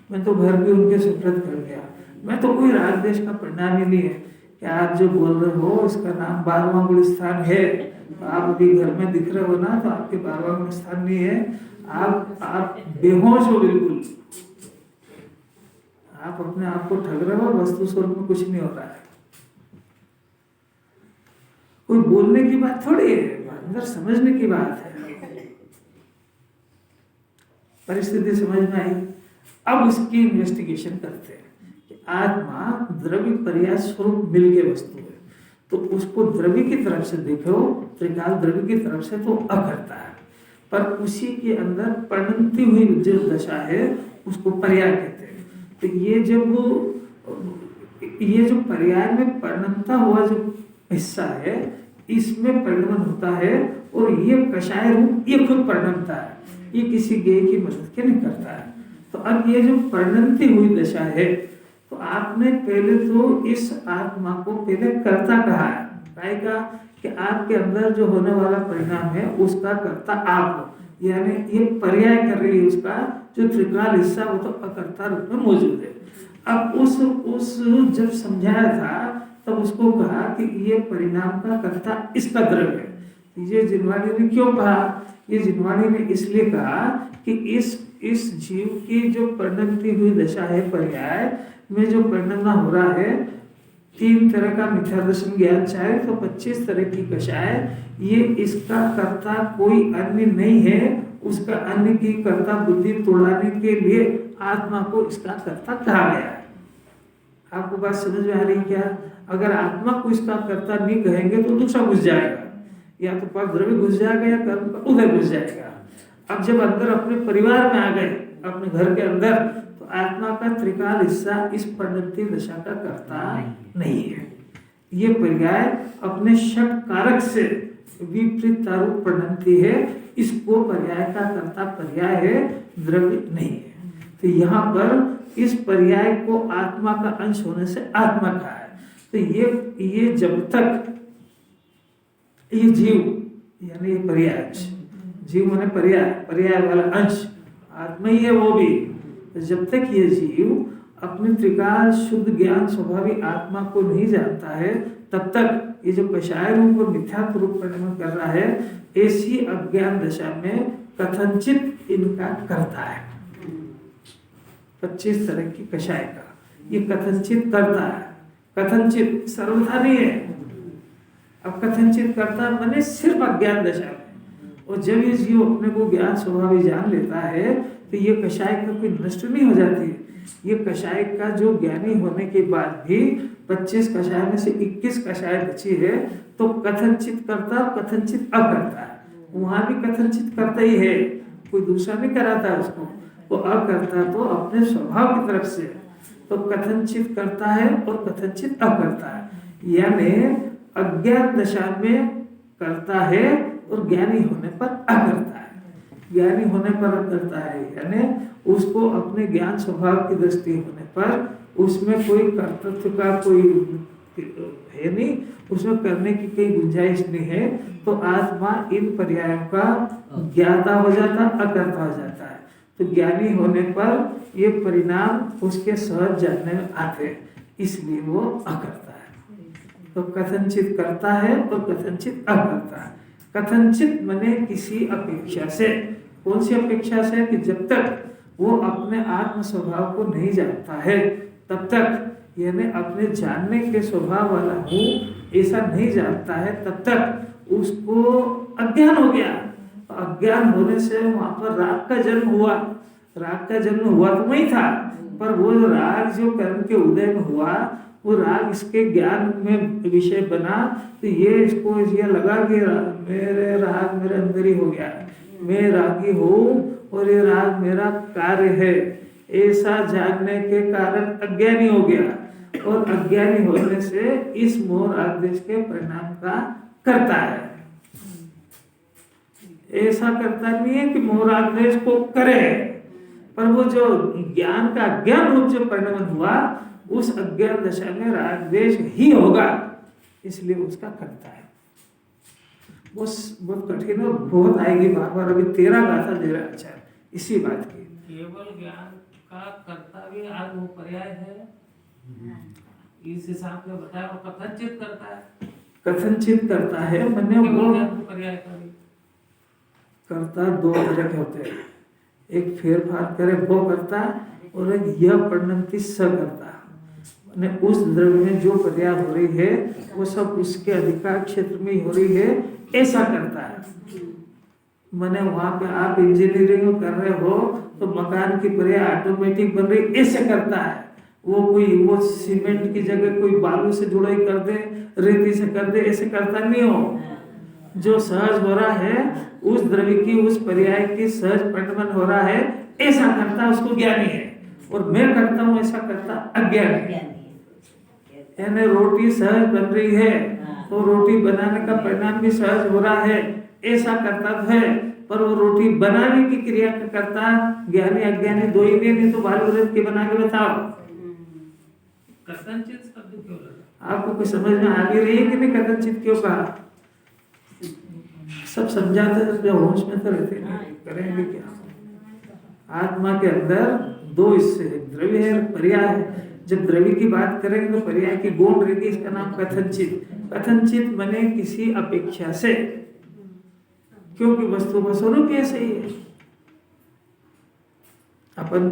Speaker 1: मैं तो घर भी उनके सुप्रत कर दिया, मैं तो कोई राग देश का परिणाम ही नहीं है। कि आप जो बोल रहे हो इसका नाम 12वां गुण स्थान है, तो आप अभी घर में दिख रहे हो ना, तो आपके 12वां गुण स्थान नहीं है। आप बेहोश हो बिल्कुल, आप अपने आप को ठग रहे हो, वस्तु स्वरूप में कुछ नहीं हो रहा है। कोई बोलने की बात थोड़ी है, अंदर समझने की बात है। परिस्थिति समझ में आई। अब उसकी इन्वेस्टिगेशन करते हैं कि आत्मा द्रव्य पर्याय स्वरूप मिल के वस्तु है, तो उसको द्रव्य की तरफ से देखो, त्रिकाल द्रव्य की तरफ से तो अकर्ता है, पर उसी के अंदर परिणमती हुई जो दशा है उसको पर्याय कहते हैं। तो ये जो पर्याय में परिणमता हुआ जो हिस्सा है, इसमें परिणमन होता है, और ये कषाय रूप ये खुद परिणमता है, ये किसी गेय की मदद के नहीं करता है। तो अब ये जो परिणमती हुई दशा है, तो आपने पहले तो इस आत्मा को पहले कर्ता कहा है, कहा कि आपके अंदर जो होने वाला परिणाम है उसका कर्ता आप हो, यानी ये पर्याय कर रही है, उसका जो त्रिकाल हिस्सा वो तो अकर्ता रूप में मौजूद है। अब उस जब समझाया था तब उसको कहा कि ये परिणाम का कर्ता इसका द्रव्य है। ये जिनवाणी ने क्यों कहा? ये जिनवाणी ने इसलिए कहा कि इस जीव की जो परिणमती हुई दशा है, पर्याय में जो परिणमना हो रहा है, 3 तरह का मिथ्या दर्शन, ज्ञान, चाहे तो 25 तरह की कषाय, ये इसका कर्ता कोई अन्य नहीं है। उसका अन्य की कर्ता बुद्धि तोड़ाने के लिए आत्मा को इसका कर्ता कहा गया है। आपको बात समझ में आ रही क्या? अगर आत्मा को इसका कर्ता नहीं कहेंगे तो दूसरा घुस जाएगा, या तो पर द्रव्य घुस जाएगा या कर्म का उदय घुस जाएगा। अब जब अंदर अपने परिवार में आ गए, अपने घर के अंदर, तो आत्मा का त्रिकाल हिस्सा इस परिणति दशा का कर्ता नहीं है। ये पर्याय अपने शक कारक से विपरीत रूप परिणति है, इसको पर्याय का कर्ता पर्याय है, द्रव्य नहीं है। तो यहाँ पर इस पर्याय को आत्मा का अंश होने से आत्मा का है। तो ये जब तक ये जीव यानी ये पर्याय, जीव माने पर्याय वाला अंश आत्मा ही है वो भी। तो जब तक ये जीव अपने त्रिकाल शुद्ध ज्ञान स्वभावी आत्मा को नहीं जानता है, तब तक ये जो कषाय रूप और मिथ्यात्व रूप परिणमन कर रहा है, ऐसी अज्ञान दशा में कथनचित इनका करता है। 25 तरह की कषाय का ये कथनचित करता है, कथनचित सर्वथा नहीं है। अब कथनचित करता माने सिर्फ अज्ञान दशा में, और जब ये जीव अपने को ज्ञान स्वभावी जान लेता है तो ये कषाय का कोई नष्ट नहीं हो जाती है। ये कषाय का जो ज्ञानी होने के बाद भी 25 कषाय में से 21 कषाय बची है, तो कथनचित करता कथनचित अकर्ता है। वहां भी कथनचित करता ही है, कोई दूसरा नहीं कराता है उसको, वो अकर्ता तो अपने स्वभाव की तरफ से, तो कथनचित करता है और कथनचित अकर्ता है। यानी अज्ञान दशा में करता है और ज्ञानी होने पर अकर्ता है। ज्ञानी होने पर करता है, यानी उसको अपने ज्ञान स्वभाव की दृष्टि होने पर उसमें कोई कर्तृत्व का कोई है नहीं, उसमें करने की कोई गुंजाइश नहीं है, तो आत्मा इन पर्यायों का ज्ञाता हो जाता, अकर्ता हो जाता है। तो ज्ञानी होने पर ये परिणाम उसके सहज जानने में आते हैं, इसलिए वो अकर्ता है। तो कथनचित करता है और कथनचित अकर्ता है। कथनचित मने किसी अपेक्षा से, कौन सी अपेक्षा से, कि जब तक वो अपने आत्म स्वभाव को नहीं जानता है तब तक, यानी अपने जानने के स्वभाव वाला हूँ ऐसा नहीं जानता है, तब तक उसको अज्ञान हो गया। अज्ञान होने से वहां पर राग का जन्म हुआ। राग का जन्म हुआ तो वही था, पर वो राग जो कर्म के उदय में हुआ, वो राग इसके ज्ञान में विषय बना, तो ये इसको ये लगा कि मेरे राग मेरे अंदर ही हो गया, मैं रागी हूँ और ये राग मेरा कार्य है, ऐसा जानने के कारण अज्ञानी हो गया। और अज्ञानी होने से इस मोह राग देश के परिणाम का करता है। ऐसा करता नहीं है कि मोह राग देश को करे, पर वो जो ज्ञान का अज्ञान रूप जो परिणाम हुआ, उस अज्ञान दशा में राग द्वेष ही होगा, इसलिए उसका करता है। बहुत कठिन और बहुत आएगी बार बार। अभी 13 गाथा दे रहा आचार्य इसी बात की।
Speaker 3: केवल ज्ञान का कर्ता भी आज वो पर्याय है, इस हिसाब से बताया। और कथनचित करता है,
Speaker 1: कथनचित करता है मैंने वो
Speaker 3: पर्याय का भी
Speaker 1: करता दो तरह के होते हैं, एक फेर फार करे वो करता, और एक यह परिणमति स करता। मैंने उस द्रव्य में जो पर्याय हो रही है वो सब उसके अधिकार क्षेत्र में हो रही है, ऐसा करता है। मैंने वहां पे आप इंजीनियरिंग कर रहे हो तो मकान की पर्याय ऑटोमेटिक बन रही, ऐसे करता है। वो सीमेंट की जगह कोई बालू से जुड़ाई कर दे, रेती से कर दे, ऐसे करता नहीं हो। जो सहज हो रहा है उस द्रव्य की, उस पर्याय की सहज परिणमन हो रहा है, ऐसा करता उसको ज्ञानी है। और मैं करता हूँ ऐसा करता अज्ञानी है। यानी रोटी सहज बन रही है तो रोटी बनाने का परिणाम भी सहज हो रहा है, ऐसा करता तो है, पर वो रोटी बनाने की क्रिया करता ज्ञानी अज्ञानी दो ही नहीं, तो बालू रेत के बना के बताओ।
Speaker 3: कथनचित शब्द क्यों लगा?
Speaker 1: आपको कुछ समझ में आ भी रही है कि नहीं? कथनचित क्यों कहा? सब समझाते तो जब होश में तो रहते नहीं, करेंगे क्या? आत्मा के अंदर दो हिस्से है, द्रव्य है, पर्याय है। जब द्रव्य की बात करेंगे तो पर्याय की गौण रहेगी, इसका नाम कथनचित। कथनचित मने किसी अपेक्षा से, क्योंकि वस्तु का स्वरूप ऐसे ही है। अपन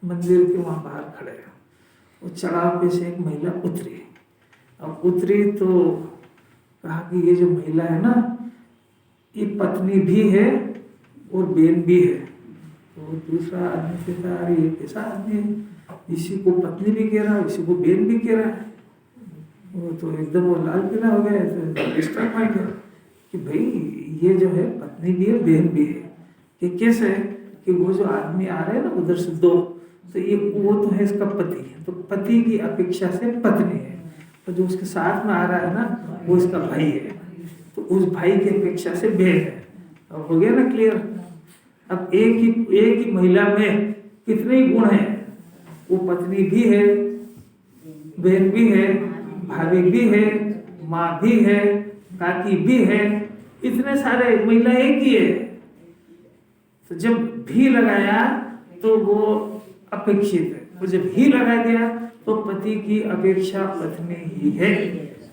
Speaker 1: मंदिर के वहां बाहर खड़े हैं, वो चढ़ाव पे से एक महिला उतरी। अब उतरी तो कहा कि ये जो महिला है ना, ये पत्नी भी है और बेन भी है। तो दूसरा आदमी कहता है, अरे ये कैसा आदमी है, इसी को पत्नी भी कह रहा है, इसी को बेन भी कह रहा है। वो तो एकदम वो लाल किला हो गया, डिस्टर्ब पॉइंट है कि भाई ये जो है पत्नी भी है बेन भी है। कि कैसे है कि वो जो आदमी आ रहे हैं ना उधर से दो, तो ये वो तो है इसका पति है, तो पति की अपेक्षा से पत्नी है, तो जो उसके साथ में आ रहा है ना वो इसका भाई है, तो उस भाई की अपेक्षा से बहन है। अब हो गया ना क्लियर? अब एक ही महिला में कितने गुण हैं? वो पत्नी भी है, बहन भी है, भाभी भी है, माँ भी है, काकी भी है, इतने सारे महिला एक ही है। तो जब भी लगाया तो वो अपेक्षित है, और जब ही लगा दिया तो पति की अपेक्षा पत्नी ही है।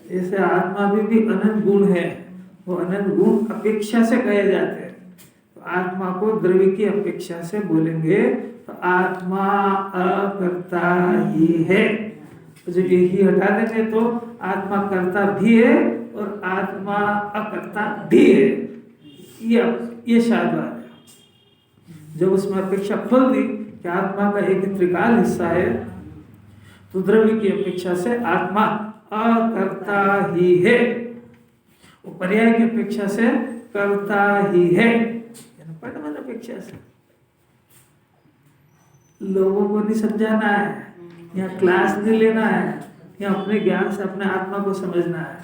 Speaker 1: जैसे आत्मा में भी अनंत गुण है, वो अनंत गुण अपेक्षा से कहे जाते हैं। तो आत्मा को द्रव्य की अपेक्षा से बोलेंगे तो आत्मा अकर्ता ही है। तो जब यही हटा देंगे तो आत्मा कर्ता भी है और आत्मा अकर्ता भी है। ये शायद बात है। जब उसमें अपेक्षा खोल दी कि आत्मा का एक त्रिकाल हिस्सा है, तो द्रव्य की अपेक्षा से आत्मा अकर्ता ही है, वो पर्याय की अपेक्षा से करता ही है, परिणाम अपेक्षा से। लोगों को नहीं समझाना है, या क्लास नहीं लेना है, या अपने ज्ञान से अपने आत्मा को समझना है।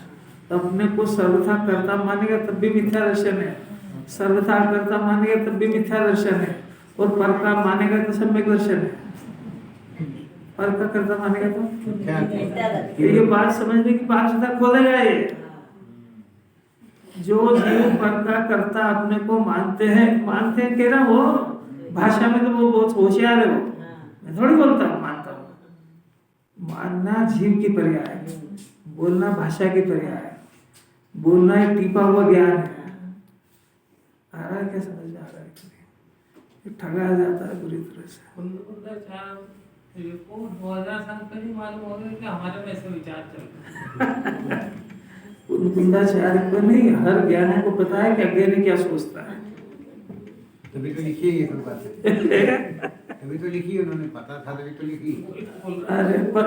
Speaker 1: तो अपने को सर्वथा कर्ता मानेगा तब भी मिथ्या दर्शन है, सर्वथा कर्ता मानेगा तब भी मिथ्या दर्शन है, और पर का मानेगा तो सम्यक दर्शन है। पर का कर्ता मानेगा तो ये बात समझने की बात सुधा खोलेगा। ये जो जीव पर का कर्ता अपने को मानते हैं कह रहा वो भाषा में तो वो बहुत होशियार है, वो मैं थोड़ी बोलता हूँ मानता हूँ। मानना जीव की पर्याय है, बोलना भाषा की पर्याय है, बोलना एक टीपा हुआ ज्ञान है। आ रहा है क्या समझ में आ रहा है? ठगा जाता है बुरी तरह से।
Speaker 3: को 2000 साल पहले मालूम हो गया कि हमारे में ऐसे विचार चल रहे हैं।
Speaker 1: कुंदाचार्य को नहीं, हर ज्ञानी को पता है कि अज्ञानी क्या सोचता है।
Speaker 2: तभी तो लिखी है ये सब बातें, तभी तो लिखी है उन्होंने, पता था तभी तो लिखी।
Speaker 1: अरे पर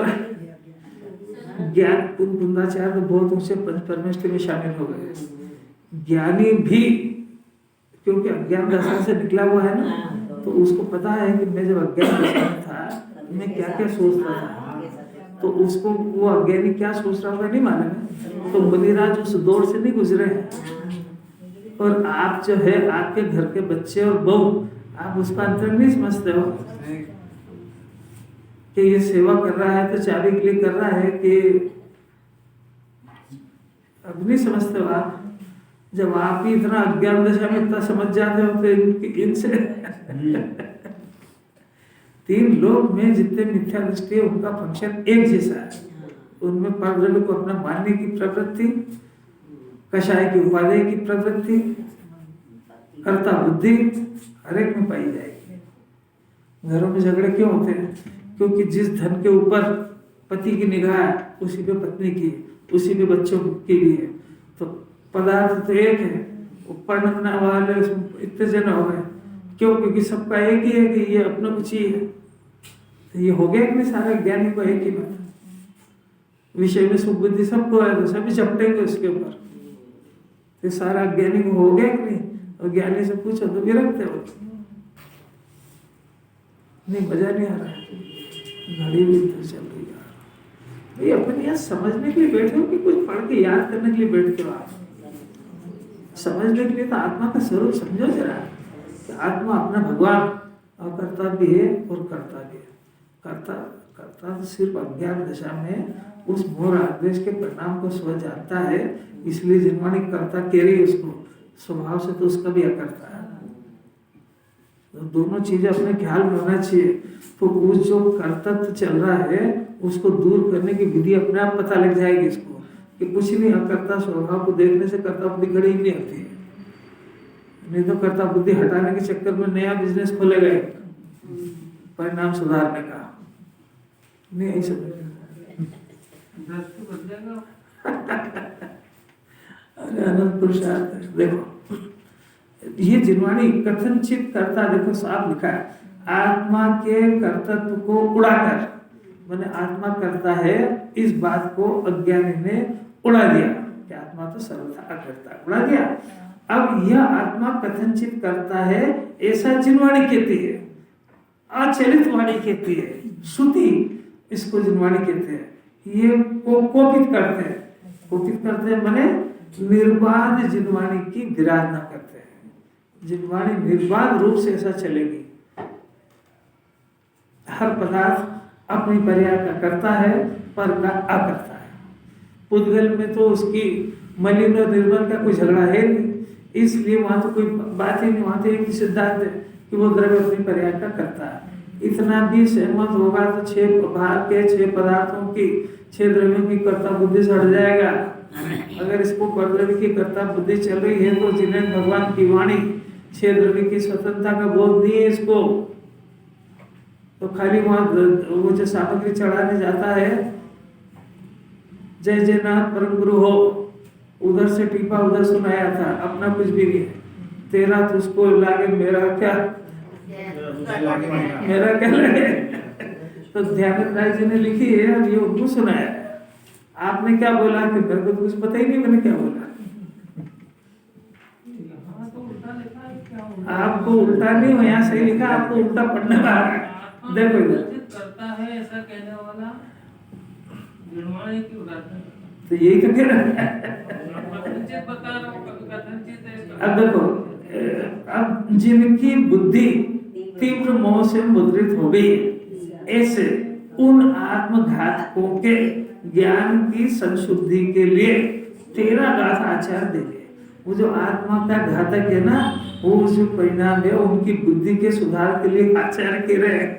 Speaker 1: ज्ञान कुंदाचार्य तो बहुत ऊंचे परमेश्वर में शामिल हो गए। ज्ञानी भी क्योंकि अज्ञान दशा से निकला हुआ है ना, तो उसको पता है कि मैं जब अज्ञान दशा में था तो मैं क्या क्या सोचता था, तो उसको वो अज्ञानी क्या सोच रहा होगा नहीं मालूम है। तो मुनिराज उस दौर से नहीं गुजरे हैं, और आप जो है आपके घर के बच्चे और बहू, आप उसका अंतर नहीं समझते हो कि ये सेवा कर रहा है तो चाबी के लिए कर रहा है कि अब नहीं समझते हो आप। जब आप ही इतना अज्ञान दशा में इतना समझ जाते हो तो इनसे 3 लोग में जितने मिथ्या दृष्टि है उनका फंक्शन एक जैसा है। उनमें परद्रव्य को अपना मानने की प्रवृत्ति, कषाय की उपादेय की प्रवृत्ति, कर्ता बुद्धि हर एक में पाई जाएगी। घरों में झगड़े क्यों होते हैं? क्योंकि जिस धन के ऊपर पति की निगाह है उसी पे पत्नी की, उसी पे बच्चों की भी है। तो पदार्थ तो एक है, पढ़ने वाले इतने जन हो गए क्यों? क्योंकि सबका एक ही है कि ये अपना कुछ ही है। तो ये हो गया कि नहीं, सारे ज्ञानी को एक ही बात, विषय में सुख बुद्धि सबको है तो सभी झपटेंगे उसके ऊपर। तो सारा ज्ञानी को हो गया कि नहीं? और ज्ञानी से पूछो तो विरक्त हो नहीं, मजा नहीं आ रहा है। घड़ी भी तो चल रही है। ये अपने यहाँ समझने के लिए बैठे हो कि कुछ पढ़ के याद करने के लिए बैठते हो? आप समझने के लिए तो आत्मा का स्वरूप समझो जरा। आत्मा अपना भगवान अकर्ता भी है और कर्ता भी है। कर्ता तो सिर्फ अज्ञान दशा में उस मोह आदेश के परिणाम को स्व जानता है, इसलिए जिनवाणी कर्ता कह रही है उसको, स्वभाव से तो उसका भी अकर्ता है। तो दोनों चीजें अपने ख्याल में होना चाहिए। तो उस जो कर्तव्य चल रहा है उसको दूर करने की विधि अपने आप पता लग जाएगी इसको, कि कुछ नहीं, अकर्ता स्वभाव को देखने से कर्ता बुद्धि खड़ी ही नहीं होती है। नहीं तो कर्ता बुद्धि हटाने के चक्कर में नया बिजनेस खोले गए परिणाम सुधारने का, नहीं ऐसा अरे अनंत पुरुषार्थ है। देखो ये जिनवाणी कथनचित करता, देखो साफ लिखा है, आत्मा के कर्तव्य को उड़ाकर, मैंने आत्मा करता है इस बात को अज्ञानी ने उड़ा दिया कि आत्मा तो सर्वथा अकर्ता, उड़ा दिया। अब यह आत्मा कथनचित करता है ऐसा जिनवाणी कहती है, अचलित वाणी कहती है, श्रुति इसको जिनवाणी कहते हैं। ये को कोपित करते हैं, कोपित करते हैं माने निर्बाध जिनवाणी की विराधना करते हैं। जिनवाणी निर्बाध रूप से ऐसा चलेगी, हर पदार्थ अपनी पर्याय का करता है, पर का अकर्ता है। पुद्गल में तो उसकी मलिन और निर्मल का कोई झगड़ा है नहीं, इसलिए वहां तो कोई बात ही नहीं। वहां तो एक ही सिद्धांत है कि वो द्रव्य अपनी पर्याय का करता है। इतना भी सहमत होगा तो 6 भाग के 6 पदार्थों की 6 द्रव्यों की कर्ता बुद्धि से हट जाएगा। अगर इसको परद्रव्य की कर्ता बुद्धि चल रही है तो जिन्हें भगवान की वाणी 6 द्रव्य की स्वतंत्रता का बोध नहीं है इसको, तो खाली वहां वो जो सामग्री चढ़ाने जाता है, जय जयनाथ परम गुरु हो, उधर से टीपा उधर सुनाया था, अपना कुछ भी नहीं है, तेरा तुझको लागे मेरा क्या मेरा क्या लगे। तो ध्यान राय जी ने लिखी है, अब ये उनको सुनाया। आपने क्या बोला कि मेरे को तो कुछ पता ही नहीं मैंने क्या बोला।
Speaker 3: यहाँ तो उल्टा लिखा है, क्या उल्टा?
Speaker 1: आपको उल्टा नहीं हो, यहाँ सही लिखा, आपको उल्टा पढ़ने में आ रहा है।
Speaker 3: आत्मा
Speaker 1: देखो इधर,
Speaker 3: कथनचित करता है ऐसा कहने वाला निर्माण की उदाहरण है।
Speaker 1: तो यही तो कह रहा है।
Speaker 3: कथनचित बता रहा हूँ, कभी कथनचित है।
Speaker 1: अब देखो, अब जिनकी बुद्धि तीव्र मोह से मुद्रित हो गई, ऐसे उन आत्मघातकों के ज्ञान की संशुद्धि के लिए 13 गाथा आचार्य देंगे। वो जो आत्मा का घातक है ना, वो जो परिणाम है उनकी बुद्धि के सुधार के लिए आचार्य कह रहे हैं।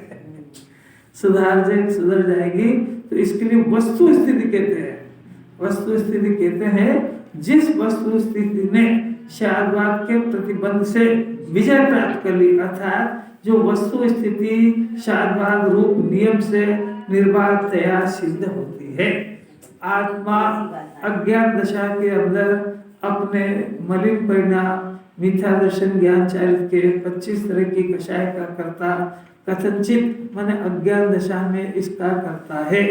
Speaker 1: सुधर जाएगी, तो इसके लिए वस्तु स्थिति कहते हैं। वस्तु स्थिति कहते हैं जिस वस्तु स्थिति ने शादवाद के प्रतिबंध से विजय प्राप्त कर ली, अर्थात जो वस्तु स्थिति शादवाद रूप नियम से निर्बाधतया सिद्ध होती है। आत्मा अज्ञान दशा के अंदर अपने मलिन परिणाम मिथ्या दर्शन ज्ञान चारित्र के 25 तरह की कषाय का करता, कथनचित माने अज्ञान दशा में इसका करता है।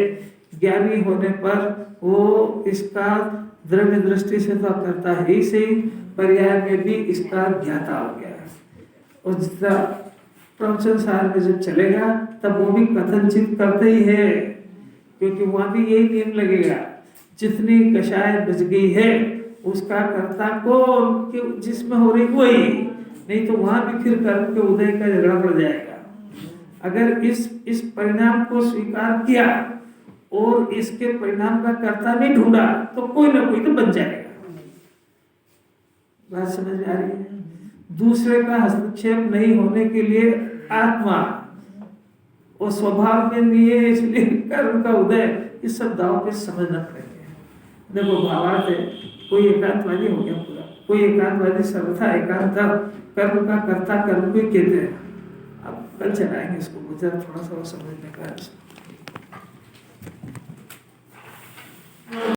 Speaker 1: ज्ञानी होने पर वो इसका द्रव्य दृष्टि से तो करता है ही सही, पर्याय में भी इसका ज्ञाता हो गया है। और जितना प्रवचन सार में जब चलेगा तब वो भी कथनचित करते ही है, क्योंकि वहां भी यही नियम लगेगा, जितनी कषाय बच गई है उसका कर्ता कौन, जिसमें हो रही वही, नहीं तो वहां भी फिर कर्म के उदय का झगड़ा पड़ जाएगा। अगर इस परिणाम को स्वीकार किया और इसके परिणाम का कर्ता नहीं ढूंढा तो कोई ना कोई तो बन जाएगा। बात समझ में आ रही है? दूसरे का हस्तक्षेप नहीं होने के लिए आत्मा और स्वभाव में नहीं है, इसलिए कर्म का उदय, इस सब दाव पे समझना पड़ेगा। देखो भावार्थ है, कोई एकांतवादी हो गया पूरा, कोई एकांतवादी सर्वथा एकांत कर्म का कर्ता कर्म को कहते हैं। अब कल चलाएंगे इसको, मुझे थोड़ा सा समझने का है।